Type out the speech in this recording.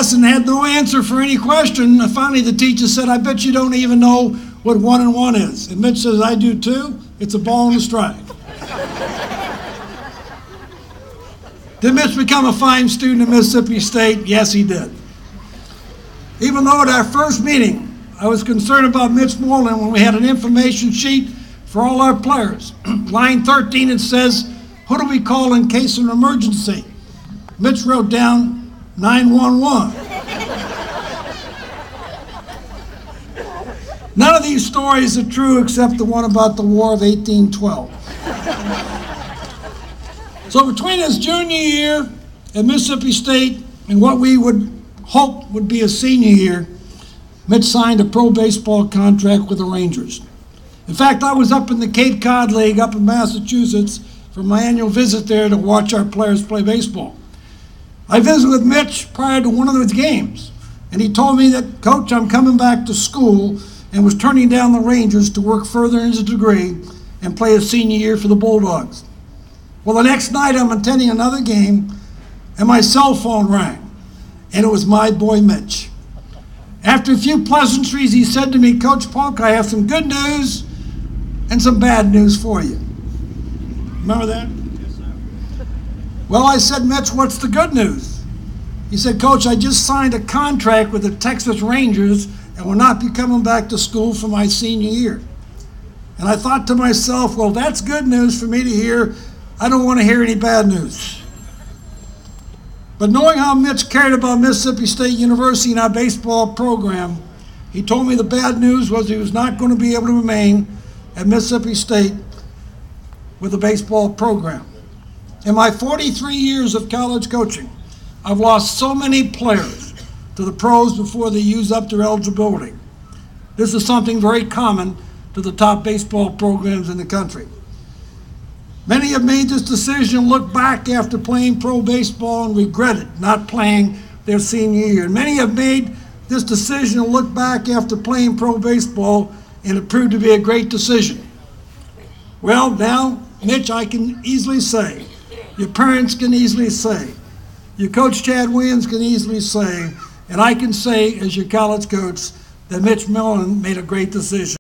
class and had no answer for any question. And finally, the teacher said, I bet you don't even know what 1 and 1 is. And Mitch says, I do too. It's a ball and a strike. Did Mitch become a fine student at Mississippi State? Yes, he did. Even though at our first meeting, I was concerned about Mitch Moreland when we had an information sheet for all our players. Line 13, it says, who do we call in case of an emergency? Mitch wrote down 911. None of these stories are true except the one about the War of 1812. So between his junior year at Mississippi State and what we would hope would be a senior year, Mitch signed a pro baseball contract with the Rangers. In fact, I was up in the Cape Cod League up in Massachusetts for my annual visit there to watch our players play baseball. I visited with Mitch prior to one of those games, and he told me that, Coach, I'm coming back to school, and was turning down the Rangers to work further in his degree and play his senior year for the Bulldogs. Well, the next night I'm attending another game, and my cell phone rang, and it was my boy Mitch. After a few pleasantries, he said to me, Coach Polk, I have some good news and some bad news for you. Remember that? Yes, sir. Well, I said, Mitch, what's the good news? He said, Coach, I just signed a contract with the Texas Rangers and will not be coming back to school for my senior year. And I thought to myself, well, that's good news for me to hear. I don't want to hear any bad news. But knowing how Mitch cared about Mississippi State University and our baseball program, he told me the bad news was he was not going to be able to remain at Mississippi State with the baseball program. In my 43 years of college coaching, I've lost so many players to the pros before they use up their eligibility. This is something very common to the top baseball programs in the country. Many have made this decision and look back after playing pro baseball and regretted not playing their senior year. And many have made this decision and look back after playing pro baseball and it proved to be a great decision. Well, now, Mitch, I can easily say, your parents can easily say, your coach Chad Williams can easily say, and I can say as your college coach that Mitch Moreland made a great decision.